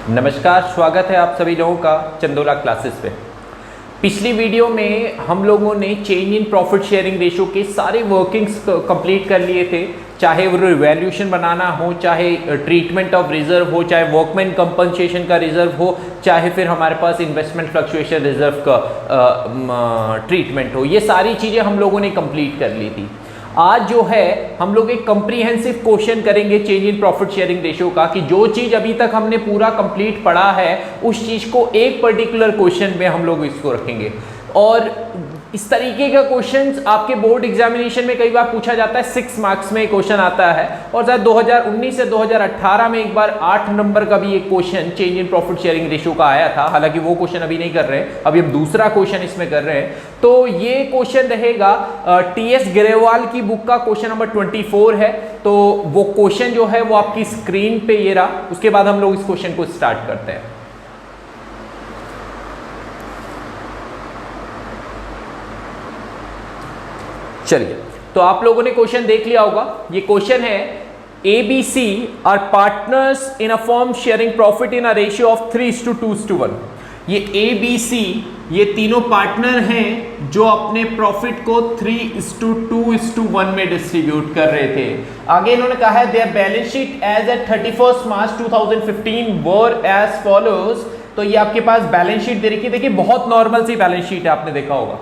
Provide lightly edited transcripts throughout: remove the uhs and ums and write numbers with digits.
नमस्कार, स्वागत है आप सभी लोगों का चंदोला क्लासेस पे। पिछली वीडियो में हम लोगों ने change in profit sharing ratio के सारे वर्किंग्स कंप्लीट कर लिए थे, चाहे वो रिवैल्यूएशन बनाना हो, चाहे ट्रीटमेंट ऑफ रिजर्व हो, चाहे वर्कमैन कंपनसेशन का रिजर्व हो, चाहे फिर हमारे पास इन्वेस्टमेंट फ्लक्चुएशन रिजर्व का ट्रीटमेंट हो। ये सारी चीज़ें हम लोगों ने कंप्लीट कर ली थी। आज जो है हम लोग एक कंप्रीहेंसिव क्वेश्चन करेंगे change in profit sharing ratio का, कि जो चीज अभी तक हमने पूरा कंप्लीट पढ़ा है उस चीज को एक पर्टिकुलर क्वेश्चन में हम लोग इसको रखेंगे। और इस तरीके का क्वेश्चन आपके बोर्ड एग्जामिनेशन में कई बार पूछा जाता है, 6 मार्क्स में क्वेश्चन आता है। और शायद 2019 से 2018 में एक बार 8 नंबर का भी एक question change in profit sharing ratio का आया था। हालांकि वो क्वेश्चन अभी नहीं कर रहे हैं, अभी हम दूसरा क्वेश्चन इसमें कर रहे हैं। तो ये क्वेश्चन रहेगा टीएस ग्रेवाल की बुक का क्वेश्चन नंबर 24 है। तो वो क्वेश्चन जो है वो आपकी स्क्रीन पे ये रहा। उसके बाद हम लोग इस क्वेश्चन को स्टार्ट करते हैं। चलिए, तो आप लोगों ने क्वेश्चन देख लिया होगा। ये क्वेश्चन है ABC are partners in a firm sharing profit in a ratio of 3:2:1। ये ABC ये तीनों पार्टनर हैं जो अपने प्रॉफिट को 3:2:1 में डिस्ट्रीब्यूट कर रहे थे। आगे इन्होंने कहा है their balance sheet as at 31 March 2015 were as follows. तो ये आपके पास बैलेंस शीट दे रखी है। देखिए, बहुत नॉर्मल सी बैलेंस शीट है, आपने देखा होगा।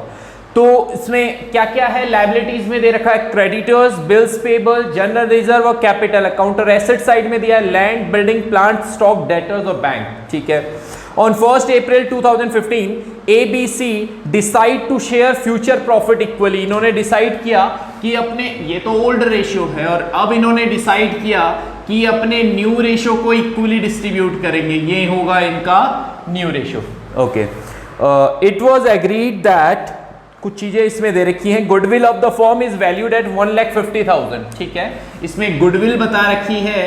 तो इसमें क्या क्या है, लायबिलिटीज में दे रखा है creditors, bills payable, general reserve और कैपिटल अकाउंट। और एसेट साइड में दिया है land, building, plant, stock, debtors और बैंक। ठीक है। On 1 April 2015 ABC decide to share future profit equally. इन्होंने डिसाइड किया कि अपने, ये तो ओल्ड रेशियो है, और अब इन्होंने डिसाइड किया कि अपने न्यू रेशियो को इक्वली डिस्ट्रीब्यूट करेंगे। ये होगा इनका new ratio. Okay, it was agreed that, कुछ चीजें इसमें दे रखी हैं। Goodwill of the firm is valued at 1,50,000। ठीक है, इसमें गुडविल बता रखी है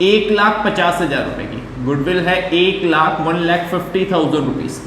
1,50,000 रुपए की। गुडविल है 1,50,000 रुपीज।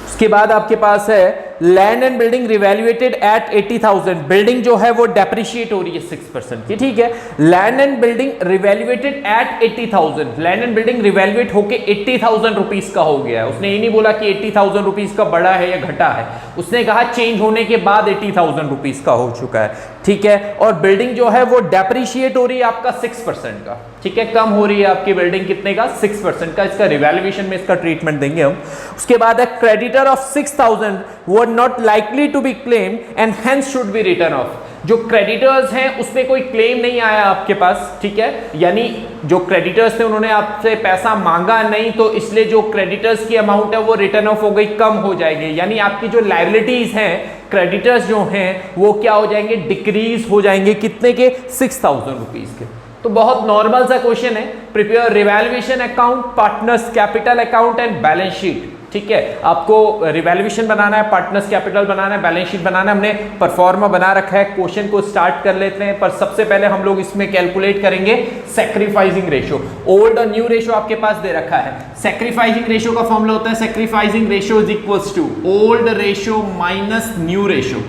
उसके बाद आपके पास है land and building revaluated at 80,000। Building जो है वो डेप्रिशिएट हो रही है 6% की। ठीक है, land and building revaluated at 80,000। Land and building revaluate होके 80,000 रुपीज का हो गया है। उसने ये नहीं बोला कि 80,000 रुपीज का बढ़ा है या घटा है, उसने कहा चेंज होने के बाद 80,000 रुपीज का हो चुका है। ठीक है, और बिल्डिंग जो है वो डेप्रिशिएट हो रही है आपका 6% का। ठीक है, कम हो रही है आपकी बिल्डिंग कितने का, 6% का। इसका रिवैल्यूएशन में इसका ट्रीटमेंट देंगे हम। उसके बाद है creditor of 6,000 were not likely to be claim and hence should be written off. जो क्रेडिटर्स हैं उस पे कोई क्लेम नहीं आया आपके पास। ठीक है, यानी जो क्रेडिटर्स थे उन्होंने आपसे पैसा मांगा नहीं, तो इसलिए जो क्रेडिटर्स की अमाउंट है वो रिटर्न ऑफ हो गई, कम हो जाएगी। यानी आपकी जो लायबिलिटीज हैं, क्रेडिटर्स जो हैं वो क्या हो जाएंगे, डिक्रीज हो जाएंगे। कितने के, 6,000 रुपीज के। तो बहुत नॉर्मल सा क्वेश्चन है। Prepare revaluation account, partners capital account and balance sheet. ठीक है, आपको रिवैल्यूएशन बनाना है, पार्टनर्स कैपिटल बनाना है, बैलेंस शीट बनाना है। हमने परफॉर्मा बना रखा है। क्वेश्चन को स्टार्ट कर लेते हैं, पर सबसे पहले हम लोग इसमें कैलकुलेट करेंगे सैक्रिफाइसिंग रेशियो। ओल्ड और न्यू रेशियो आपके पास दे रखा है। सैक्रिफाइसिंग रेशियो का फॉर्मूला होता है sacrificing ratio is equals to old ratio minus new ratio.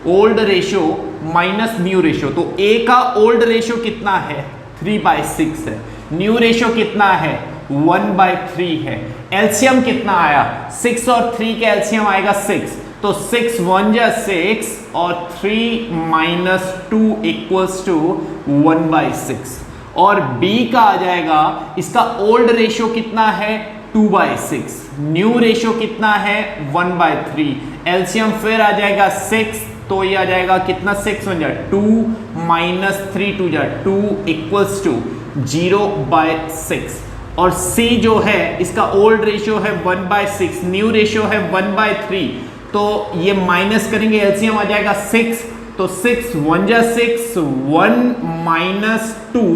Old ratio minus new ratio. तो ए का ओल्ड रेशियो कितना है, 3/6 है। न्यू रेशियो कितना है, 1/3 है। एलसीएम कितना आया, 6 और 3 के एलसीएम आएगा 6। तो 6 1 जा 6 और 3 माइनस 2 इक्वल्स टू 1/6। और बी का आ जाएगा, इसका ओल्ड रेशियो कितना है, 2/6। न्यू रेशियो कितना है, 1/3। एलसीएम फिर आ जाएगा 6, तो ये आ जाएगा कितना, 6 1 जा 2 माइनस 3 2 जा 2 इक्वल्स टू 0/6। और C जो है इसका ओल्ड रेशियो है 1/6, न्यू रेशियो है 1/3। तो ये माइनस करेंगे, एलसीएम आ जाएगा 6। तो 6 1 जा 6, 1 माइनस 2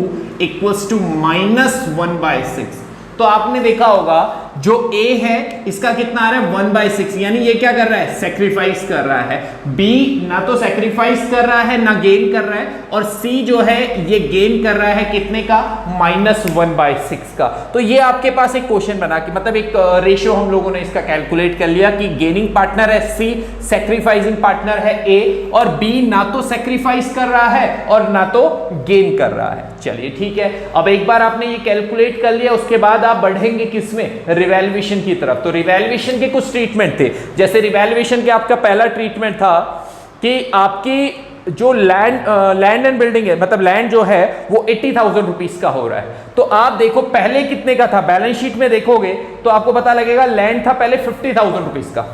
इक्वल्स टू -1/6। तो आपने देखा होगा जो A है इसका कितना आ रहा है 1/6, यानी ये क्या कर रहा है, सेक्रीफाइस कर रहा है। B ना तो सेक्रीफाइस कर रहा है ना गेन कर रहा है, और C जो है ये गेन कर रहा है कितने का, -1/6 का। तो ये आपके पास एक क्वेश्चन बना कि मतलब एक रेशियो हम लोगों ने इसका कैलकुलेट कर लिया कि गेनिंग पार्टनर है C, सेक्रीफाइसिंग पार्टनर है A, और B ना तो सेक्रीफाइस कर रहा है और ना तो गेन कर रहा है। चलिए ठीक है, अब एक बार आपने ये कैलकुलेट कर लिया, उसके बाद आप बढ़ेंगे किसमें, रिवैल्यूएशन की तरफ। तो रिवैल्यूएशन के कुछ ट्रीटमेंट थे, जैसे रिवैल्यूएशन के आपका पहला ट्रीटमेंट था कि आपकी जो लैंड एंड बिल्डिंग है, मतलब लैंड जो है वो 80,000 रुपीज का हो रहा है। तो आप देखो पहले कितने का था, बैलेंस शीट में देखोगे तो आपको पता लगेगा लैंड था पहले 50,000 रुपीज का,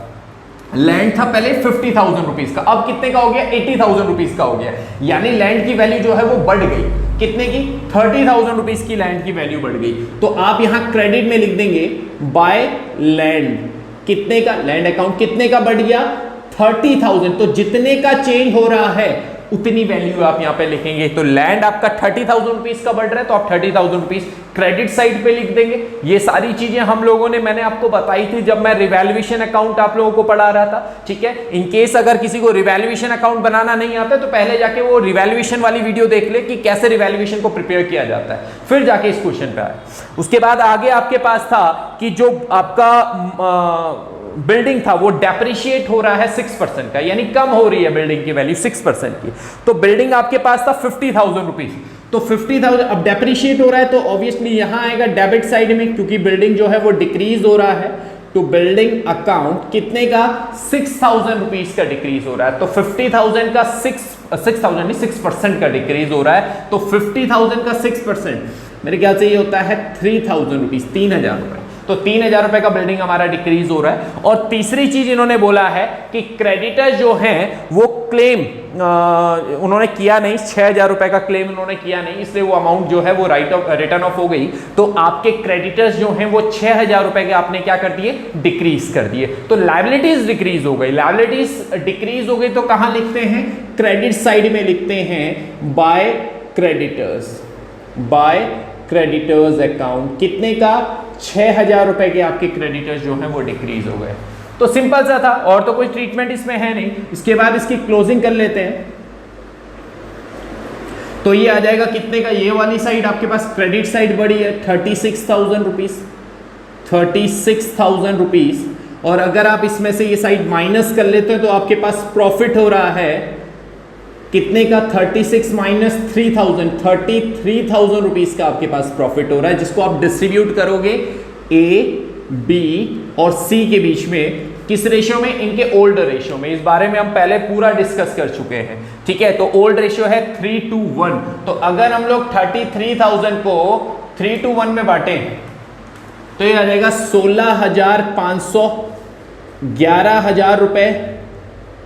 लैंड था पहले 50,000 रुपीज का, अब कितने का हो गया, 80,000 रुपीज का हो गया। यानी लैंड की वैल्यू जो है वो बढ़ गई, कितने की, 30,000 रुपीज की लैंड की वैल्यू बढ़ गई। तो आप यहां क्रेडिट में लिख देंगे बाय लैंड, कितने का, लैंड अकाउंट कितने का बढ़ गया, 30,000। तो जितने का चेंज हो रहा है उतनी वैल्यू आप यहां पे लिखेंगे। तो लैंड आपका 30,000 रुपीज का बढ़ रहा है, तो आप 30,000 रुपीज क्रेडिट साइड पे लिख देंगे। ये सारी चीजें हम लोगों ने, मैंने आपको बताई थी जब मैं रिवैल्यूएशन अकाउंट आप लोगों को पढ़ा रहा था, ठीक है। इन केस अगर किसी को रिवैल्यूएशन अकाउंट बनाना नहीं आता तो पहले जाके वो रिवैल्यूएशन वाली वीडियो देख ले कि कैसे रिवैल्यूएशन को प्रिपेयर किया जाता है, फिर जाके इस क्वेश्चन पे आए। उसके बाद आगे आपके पास था कि जो आपका बिल्डिंग था वो डेप्रिशिएट हो रहा है 6% का, यानी कम हो रही है बिल्डिंग की वैल्यू 6% की। तो बिल्डिंग आपके पास था 50,000 रुपीज, तो 50,000 अब डेप्रिशिएट हो रहा है तो ऑब्वियसली यहां आएगा डेबिट साइड में, क्योंकि बिल्डिंग जो है वो डिक्रीज हो रहा है। तो बिल्डिंग अकाउंट कितने का, 6,000 रुपीज का डिक्रीज हो रहा है। तो 50,000 का 6% का डिक्रीज हो रहा है। तो 50,000 का 6% मेरे ख्याल से ये होता है 3,000 रुपीज, 3,000 रुपए। तो 3,000 रुपए का बिल्डिंग हमारा डिक्रीज हो रहा है। और तीसरी चीज इन्होंने बोला है कि क्रेडिटर जो हैं वो क्लेम उन्होंने किया नहीं, 6,000 रुपए का क्लेम उन्होंने किया नहीं, इसलिए वो अमाउंट जो है वो रिटर्न ऑफ हो गई। तो आपके क्रेडिटर्स जो हैं वो 6,000 रुपए के आपने क्या कर दिए, डिक्रीज कर दिए। तो लायबिलिटीज डिक्रीज हो गई, लायबिलिटीज डिक्रीज हो गई तो कहां लिखते हैं, क्रेडिट साइड में लिखते हैं by creditors, by creditors account, कितने का, 6,000 रुपए के आपके क्रेडिटर्स जो हैं वो डिक्रीज हो गए। तो सिंपल सा था, और तो कोई ट्रीटमेंट इसमें है नहीं। इसके बाद इसकी क्लोजिंग कर लेते हैं। तो ये आ जाएगा कितने का, ये वाली साइड आपके पास क्रेडिट साइड बढ़ी है 36,000 रुपीज, 36,000 रुपीज। और अगर आप इसमें से ये साइड माइनस कर लेते हैं तो आपके पास प्रॉफिट हो रहा है कितने का, 36 माइनस 3,000, 33,000 रुपीज का आपके पास प्रॉफिट हो रहा है, जिसको आप डिस्ट्रीब्यूट करोगे A, B और C के बीच में, किस रेशियो में, इनके ओल्ड रेशियो में। इस बारे में हम पहले पूरा डिस्कस कर चुके हैं, ठीक है। तो ओल्ड रेशियो है 3:1। तो अगर हम लोग 33,000 को 3:1 में बांटे तो ये आ जाएगा 16,500, 11,000 रुपए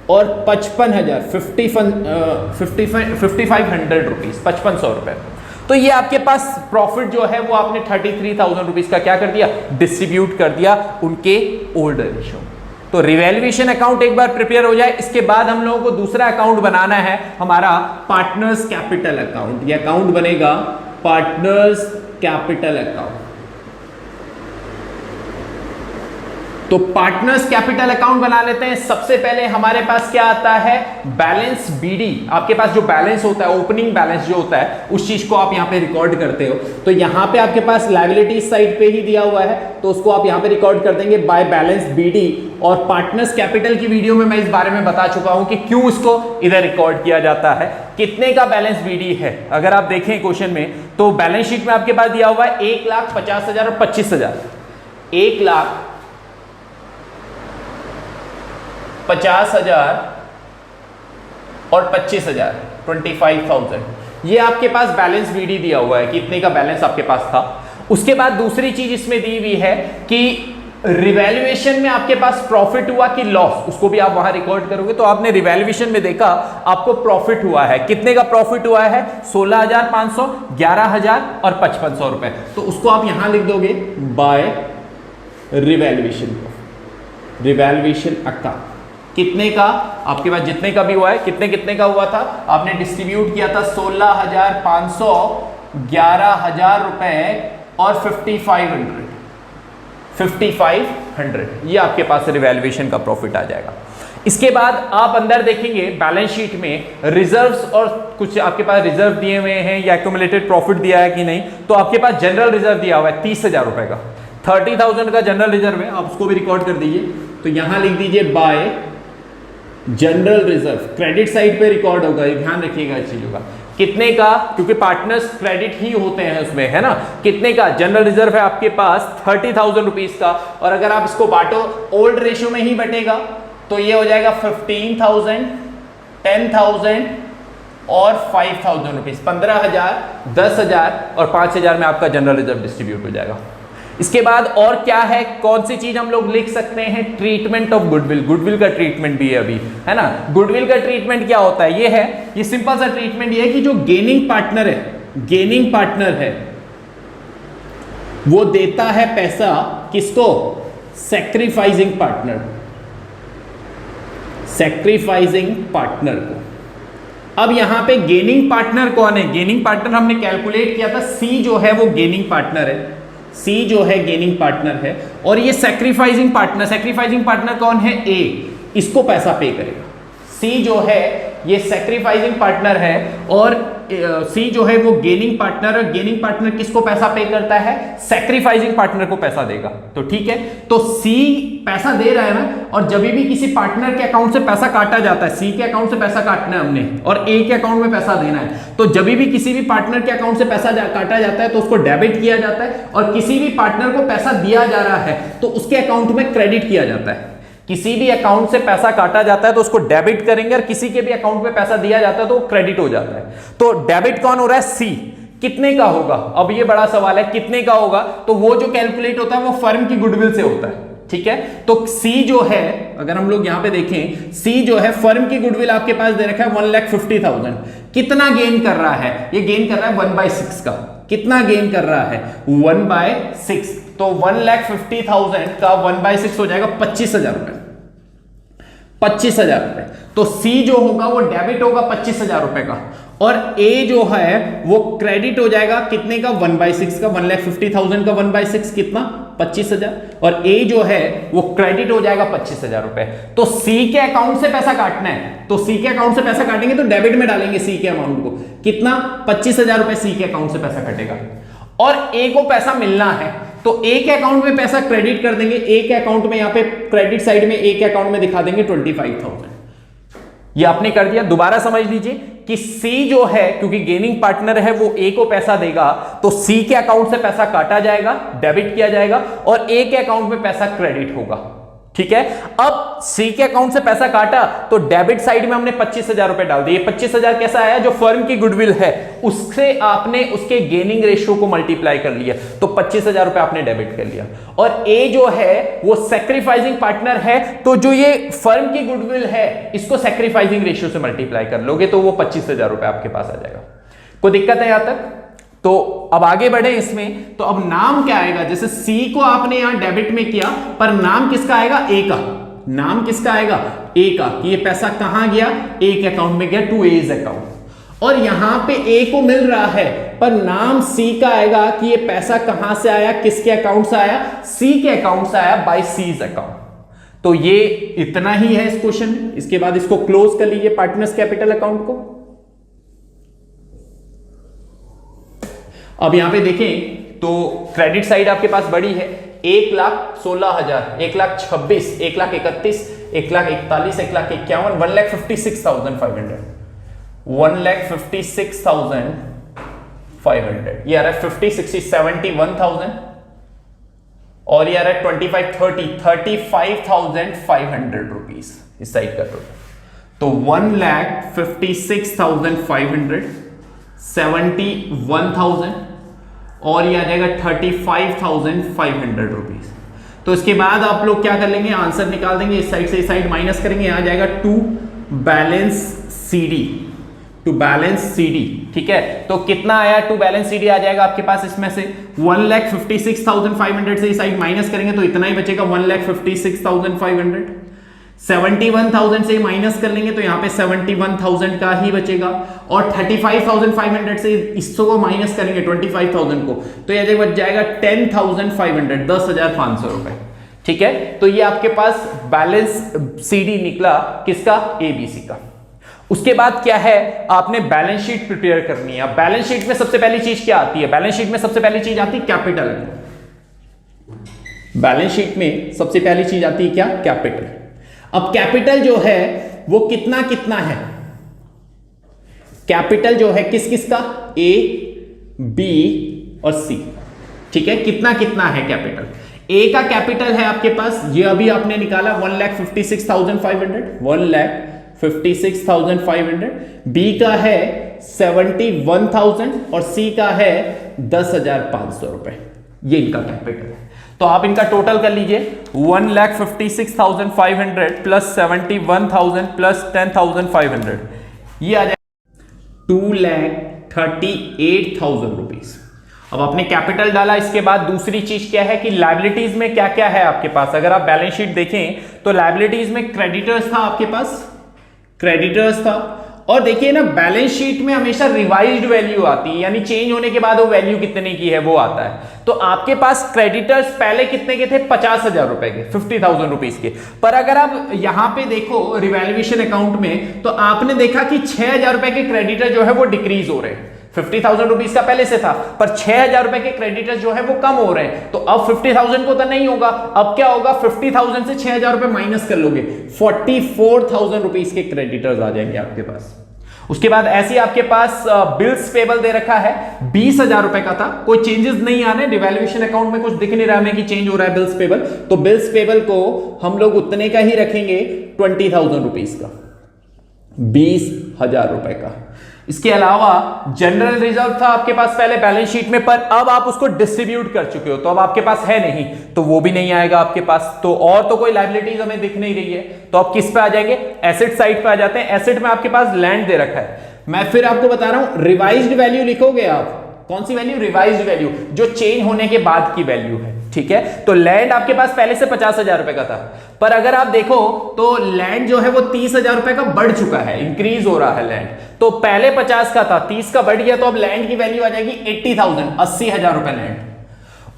और 55,000, 5,500 रुपीज, 5,500 रुपए। तो ये आपके पास प्रॉफिट जो है वो आपने 33,000 रुपीज का क्या कर दिया, डिस्ट्रीब्यूट कर दिया उनके ओल्ड रेशियो। तो रिवैल्यूएशन अकाउंट एक बार प्रिपेयर हो जाए, इसके बाद हम लोगों को दूसरा अकाउंट बनाना है हमारा पार्टनर्स कैपिटल अकाउंट। ये अकाउंट बनेगा पार्टनर्स कैपिटल अकाउंट। तो पार्टनर्स कैपिटल अकाउंट बना लेते हैं। सबसे पहले हमारे पास क्या आता है, बैलेंस बीडी। आपके पास जो बैलेंस होता है, ओपनिंग बैलेंस जो होता है, उस चीज को आप यहां पे रिकॉर्ड करते हो। तो यहां पे आपके पास लायबिलिटी साइड पे ही दिया हुआ है, तो उसको आप यहां पे रिकॉर्ड कर देंगे बाय बैलेंस बीडी। और पार्टनर्स कैपिटल की वीडियो में मैं इस बारे में बता चुका हूं कि क्यों इसको इधर रिकॉर्ड किया जाता है। कितने का बैलेंस बीडी है, अगर आप देखें क्वेश्चन में तो बैलेंस शीट में आपके पास दिया हुआ है 1,50,000 और 25,000, 1,50,000 और 25,000, 25,000। ये आपके पास बैलेंस बीडी दिया हुआ है, कितने का बैलेंस आपके पास था। उसके बाद दूसरी चीज इसमें दी हुई है कि रिवैल्यूएशन में आपके पास प्रॉफिट हुआ कि लॉस, उसको भी आप वहां रिकॉर्ड करोगे। तो आपने रिवैल्यूएशन में देखा आपको प्रॉफिट हुआ है, कितने का प्रॉफिट हुआ है, 16,500, 11,000 और 5,500 रुपए। तो उसको आप यहां लिख दोगे बाय रिवैल्यूएशन, रिवैल्यूएशन अकाउंट। कितने का, आपके पास जितने का भी हुआ है, कितने का हुआ था, आपने डिस्ट्रीब्यूट किया था 16,500, 11,000 रुपए और 5,500, 5500, ये आपके पास रिवैल्यूएशन का प्रॉफिट आ जाएगा। इसके बाद आप अंदर देखेंगे बैलेंस शीट में रिजर्व्स और कुछ आपके पास रिजर्व दिए हुए हैं या एक्यूमुलेटेड प्रॉफिट दिया है कि नहीं। तो आपके पास जनरल रिजर्व दिया हुआ है 30,000 रुपए का, 30,000 का जनरल रिजर्व है, आप उसको भी रिकॉर्ड कर दीजिए। तो यहां लिख दीजिए bye general reserve, credit side पे रिकॉर्ड होगा, ये ध्यान रखिएगा इस चीजों का। कितने का, क्योंकि पार्टनर्स क्रेडिट ही होते हैं उसमें, है ना। कितने का जनरल रिजर्व है आपके पास 30,000 रुपीज का, और अगर आप इसको बांटो ओल्ड रेशियो में ही बटेगा तो ये हो जाएगा 15,000, 10,000 और 5,000 रुपीज, 15,000, 10,000 और 5,000 में आपका जनरल रिजर्व डिस्ट्रीब्यूट हो जाएगा। इसके बाद और क्या है, कौन सी चीज हम लोग लिख सकते हैं, ट्रीटमेंट ऑफ गुडविल। गुडविल का ट्रीटमेंट भी है अभी, है ना। गुडविल का ट्रीटमेंट क्या होता है, ये है, ये सिंपल सा ट्रीटमेंट ये है कि जो गेनिंग पार्टनर है, गेनिंग पार्टनर है, वो देता है पैसा किसको, सैक्रिफाइसिंग पार्टनर, सैक्रिफाइसिंग पार्टनर को। अब यहां पे गेनिंग पार्टनर कौन है, गेनिंग पार्टनर हमने कैलकुलेट किया था, सी जो है वो गेनिंग पार्टनर है, सी जो है गेनिंग पार्टनर है, और ये सैक्रिफाइसिंग पार्टनर, सैक्रिफाइसिंग पार्टनर कौन है, ए, इसको पैसा पे करेगा। सी जो है ये सैक्रिफाइसिंग पार्टनर है और सी जो है वो गेनिंग पार्टनर है। गेनिंग पार्टनर किसको पैसा पे करता है, सैक्रिफाइसिंग पार्टनर को पैसा देगा। तो ठीक है, तो सी पैसा दे रहा है ना, और जब भी किसी पार्टनर के अकाउंट से पैसा काटा जाता है, सी के अकाउंट से पैसा काटना है हमने और ए के अकाउंट में पैसा देना है, तो जब भी किसी भी पार्टनर के अकाउंट से पैसा काटा जाता है तो उसको डेबिट किया जाता है, और किसी भी पार्टनर को पैसा दिया जा रहा है तो उसके अकाउंट में क्रेडिट किया जाता है। किसी भी अकाउंट से पैसा काटा जाता है तो उसको डेबिट करेंगे, और किसी के भी अकाउंट में पैसा दिया जाता है तो क्रेडिट हो जाता है। तो डेबिट कौन हो रहा है, सी। कितने का होगा, अब ये बड़ा सवाल है, कितने का होगा, तो वो जो कैलकुलेट होता है वो फर्म की गुडविल से होता है, ठीक है। तो सी जो है, अगर हम लोग यहां पे देखें, सी जो है फर्म की गुडविल आपके पास दे रखा है 1,50,000। कितना गेन कर रहा है, ये गेन कर रहा है 1/6 का। कितना गेन कर रहा है, 1/6। तो 1,50,000 का 1/6 हो जाएगा 25,000 रुपए, 25,000 रुपए। तो सी जो होगा वो डेबिट होगा 25,000 रुपए का, और ए जो है वो क्रेडिट हो जाएगा कितने का, 1/6 का। 1,50,000 का 1/6 कितना, 25,000, और ए जो है वो क्रेडिट हो जाएगा 25,000 रुपए। तो सी के अकाउंट से पैसा काटना है, तो सी के अकाउंट से पैसा काटेंगे तो डेबिट में डालेंगे सी के अमाउंट को, कितना, 25,000 रुपए सी के अकाउंट से पैसा कटेगा, और ए को पैसा मिलना है तो ए के अकाउंट में पैसा क्रेडिट कर देंगे। ए के अकाउंट में, यहां पे क्रेडिट साइड में ए के अकाउंट में दिखा देंगे 25,000। ये आपने कर दिया। दोबारा समझ लीजिए कि सी जो है, क्योंकि गेनिंग पार्टनर है, वो ए को पैसा देगा, तो सी के अकाउंट से पैसा काटा जाएगा, डेबिट किया जाएगा, और ए के अकाउंट में पैसा क्रेडिट होगा, ठीक है। अब सी के अकाउंट से पैसा काटा तो डेबिट साइड में हमने 25,000 रुपए डाल दिए। 25,000 कैसा आया, जो फर्म की गुडविल है उससे आपने उसके गेनिंग रेशियो को मल्टीप्लाई कर लिया, तो 25,000 रुपए आपने डेबिट कर लिया। और ए जो है वो सैक्रिफाइसिंग पार्टनर है, तो जो ये फर्म की गुडविल है इसको सैक्रिफाइसिंग रेशियो से मल्टीप्लाई कर लोगे तो वो 25,000 रुपए आपके पास आ जाएगा। कोई दिक्कत है यहां तक? तो अब आगे बढ़े इसमें, तो अब नाम क्या आएगा, जैसे सी को आपने यहां डेबिट में किया, पर नाम किसका आएगा, ए का। नाम किसका आएगा, ए का, कि ये पैसा कहां गया, ए के अकाउंट में गया, टू एज अकाउंट। और यहां पे ए को मिल रहा है, पर नाम सी का आएगा कि ये पैसा कहां से आया, किसके अकाउंट से आया, सी के अकाउंट से आया, बाय सीज अकाउंट। तो ये इतना ही है इस क्वेश्चन में। इसके बाद इसको क्लोज कर लीजिए, पार्टनर्स कैपिटल अकाउंट को। अब यहां पे देखें तो क्रेडिट साइड आपके पास बड़ी है, 1,16,000, 1,26,000, 1,31,000, 1,41,000, 1,51,000, 1,56,500, 1,56,500। ये आ रहा है 50, 60, 71,000, और ये आ रहा है 25, 30, 35,500 रुपीज इस साइड का टोटल। तो 1,56,500, 71,000, और ये आ जाएगा 35,500 रुपीज। तो इसके बाद आप लोग क्या कर लेंगे, आंसर निकाल देंगे, इस साइड से इस साइड माइनस करेंगे, आ जाएगा to balance CD, to balance CD, ठीक है। तो कितना आया टू बैलेंस सीडी, आ जाएगा आपके पास इसमें से 1,56,500 से इस साइड माइनस करेंगे तो इतना ही बचेगा, 1,56,500। 71,000 से माइनस कर लेंगे तो यहां पे 71,000 का ही बचेगा, और 35,500 से इसको माइनस करेंगे 25,000 को, तो ये बच जाएगा 10,500, 10,500 रुपए। ठीक है, तो ये आपके पास बैलेंस सीडी निकला किसका, एबीसी का। उसके बाद क्या है, आपने बैलेंस शीट प्रिपेयर करनी है। बैलेंस शीट में सबसे पहली चीज क्या आती है, बैलेंस शीट में सबसे पहली चीज आती है कैपिटल। बैलेंस शीट में सबसे पहली चीज आती है क्या, कैपिटल। अब कैपिटल जो है वो कितना कितना है, कैपिटल जो है किस किस का, ए बी और सी। ठीक है, कितना कितना है कैपिटल। ए का कैपिटल है आपके पास, ये अभी आपने निकाला 1,56,500, 1,56,500। बी का है 71,000 और सी का है 10,500 रुपए, ये इनका कैपिटल है। तो आप इनका टोटल कर लीजिए, 1,56,500 प्लस 71,000 प्लस 10,500, ये आ जाएगा 2,38,000 रुपीज। अब आपने कैपिटल डाला, इसके बाद दूसरी चीज क्या है कि लायबिलिटीज में क्या क्या है आपके पास। अगर आप बैलेंस शीट देखें तो लायबिलिटीज में क्रेडिटर्स था आपके पास, क्रेडिटर्स था। और देखिए ना, बैलेंस शीट में हमेशा रिवाइज्ड वैल्यू आती है, यानी चेंज होने के बाद वो वैल्यू कितने की है वो आता है। तो आपके पास क्रेडिटर्स पहले कितने के थे, 50,000 रुपए के, 50,000 रुपीज के। पर अगर आप यहां पे देखो रिवैल्यूएशन अकाउंट में, तो आपने देखा कि 6,000 रुपए के क्रेडिटर जो है वो डिक्रीज हो रहे हैं। 50,000 रुपीज का पहले से था, पर 6,000 रुपए के क्रेडिटर्स जो है वो कम हो रहे हैं। तो अब 50,000 को तो नहीं होगा, अब क्या होगा, 50,000 से 6,000 रुपए माइनस कर लोगे, 44,000 रुपीज के क्रेडिटर्स आ जाएंगे आपके पास। उसके बाद ऐसे आपके पास बिल्स पेबल दे रखा है, 20,000 रुपए का था, कोई चेंजेस नहीं आने, डिवैल्यूएशन अकाउंट में कुछ दिख नहीं रहा हमें कि चेंज हो रहा है बिल्स पेबल, तो बिल्स पेबल को हम लोग उतने का ही रखेंगे, 20,000 रुपीज का, 20,000 रुपए का। इसके अलावा जनरल रिजर्व था आपके पास पहले बैलेंस शीट में, पर अब आप उसको डिस्ट्रीब्यूट कर चुके हो, तो अब आपके पास है नहीं, तो वो भी नहीं आएगा आपके पास। तो और तो कोई लायबिलिटीज हमें दिख नहीं रही है, तो आप किस पे आ जाएंगे, एसेट साइड पे आ जाते हैं। एसेट में आपके पास लैंड दे रखा है, मैं फिर आपको बता रहा हूं, रिवाइज्ड वैल्यू लिखोगे आप, कौन सी वैल्यू, रिवाइज्ड वैल्यू, जो चेंज होने के बाद की वैल्यू है। ठीक है, तो लैंड आपके पास पहले से 50,000 रुपए का था, पर अगर आप देखो तो लैंड जो है वो 30,000 रुपए का बढ़ चुका है, इंक्रीज हो रहा है लैंड। तो पहले 50 का था, 30 का बढ़ गया, तो अब लैंड की वैल्यू आ जाएगी 80,000, 80,000 रुपए लैंड।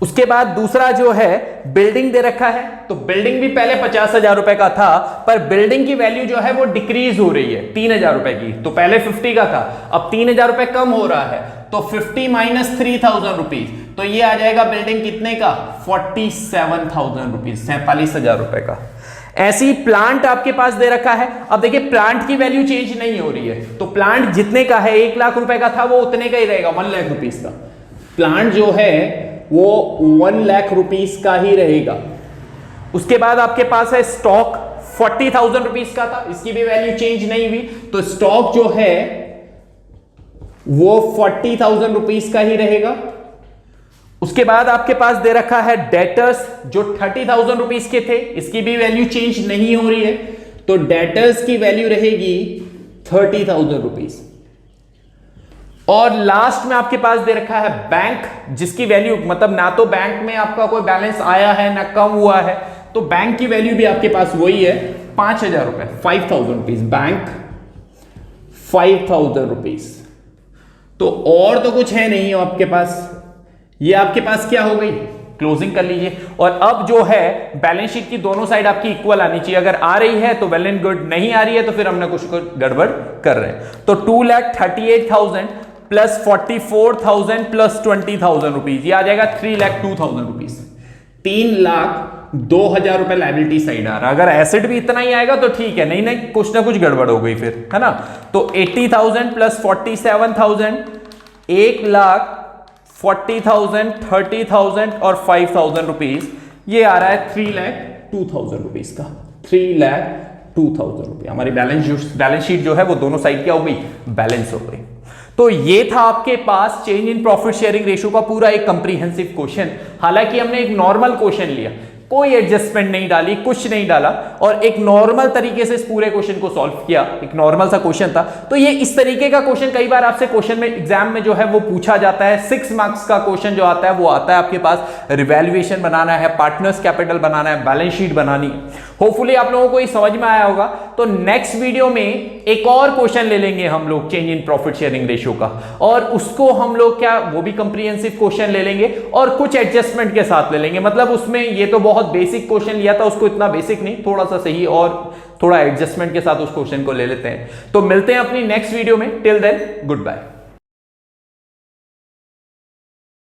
उसके बाद दूसरा जो है बिल्डिंग दे रखा है, तो बिल्डिंग भी पहले 50,000 रुपए का था, पर बिल्डिंग की वैल्यू जो है वो डिक्रीज हो रही है 3,000 रुपए की। तो पहले 50 का था, अब 3,000 रुपए कम हो रहा है, तो 50 माइनस 3,000 रुपीज, तो ये आ जाएगा बिल्डिंग कितने का, 47,000 रुपीज, 47,000 रुपए का। ऐसी प्लांट आपके पास दे रखा है। अब देखिए प्लांट की वैल्यू चेंज नहीं हो रही है, तो प्लांट जितने का है 1,00,000 रुपए का था वो उतने का ही रहेगा, 1,00,000 रुपीज का। प्लांट जो है वो 1,00,000 रुपीज का ही रहेगा। उसके बाद आपके पास है स्टॉक, 40,000 रुपीज का था, इसकी भी वैल्यू चेंज नहीं हुई, तो स्टॉक जो है वो 40,000 रुपीज का ही रहेगा। उसके बाद आपके पास दे रखा है डेटर्स, जो 30,000 रुपीज के थे, इसकी भी वैल्यू चेंज नहीं हो रही है, तो डेटर्स की वैल्यू रहेगी 30,000 रुपीज। और लास्ट में आपके पास दे रखा है बैंक, जिसकी वैल्यू मतलब ना तो बैंक में आपका कोई बैलेंस आया है ना कम हुआ है, तो बैंक की वैल्यू भी आपके पास वही है, 5,000 रुपए, 5,000 रुपीज, बैंक 5,000 रुपीज। तो और तो कुछ है नहीं आपके पास, ये आपके पास क्या हो गई, क्लोजिंग कर लीजिए। और अब जो है बैलेंस शीट की दोनों साइड आपकी इक्वल आनी चाहिए, अगर आ रही है तो वेल एंड गुड, नहीं आ रही है तो फिर हमने कुछ गड़बड़ कर रहे हैं। तो 2,38,000 प्लस 44,000 प्लस 20,000 रुपीज, ये आ जाएगा 3,02,000 रुपीज। 3,02,000 रुपए लायबिलिटी साइड आ रहा है। अगर एसेट भी इतना ही आएगा तो ठीक है, नहीं नहीं कुछ ना कुछ गड़बड़ हो गई फिर, है ना। तो 80,000 प्लस 47,000, 1,40,000, 30,000 और 5,000 रुपीज, ये आ रहा है 3,02,000 रुपीज का, 3,02,000 रुपये। हमारी बैलेंस शीट जो है वो दोनों साइड क्या हो गई, बैलेंस हो गई। तो ये था आपके पास change in profit sharing ratio का पूरा एक कंप्रीहेंसिव क्वेश्चन। हालांकि हमने एक नॉर्मल क्वेश्चन लिया, कोई एडजस्टमेंट नहीं डाली, कुछ नहीं डाला, और एक नॉर्मल तरीके से इस पूरे क्वेश्चन को सॉल्व किया। एक नॉर्मल सा क्वेश्चन था। तो ये इस तरीके का क्वेश्चन कई बार आपसे क्वेश्चन में एग्जाम में जो है वो पूछा जाता है। 6 मार्क्स का क्वेश्चन जो आता है वो आता है आपके पास, रिवैल्यूएशन बनाना है, पार्टनर्स कैपिटल बनाना है, बैलेंस शीट बनानी है। होपफुली आप लोगों को ये समझ में आया होगा। तो नेक्स्ट वीडियो में एक और क्वेश्चन ले लेंगे हम लोग change in profit sharing ratio का, और उसको हम लोग क्या वो भी कंप्रिहेंसिव क्वेश्चन ले लेंगे और कुछ एडजस्टमेंट के साथ ले लेंगे। मतलब उसमें ये तो बहुत बेसिक क्वेश्चन लिया था, उसको इतना बेसिक नहीं, थोड़ा सा सही और थोड़ा एडजस्टमेंट के साथ उस क्वेश्चन को ले लेते हैं। तो मिलते हैं अपनी नेक्स्ट वीडियो में, टिल देन गुड बाय।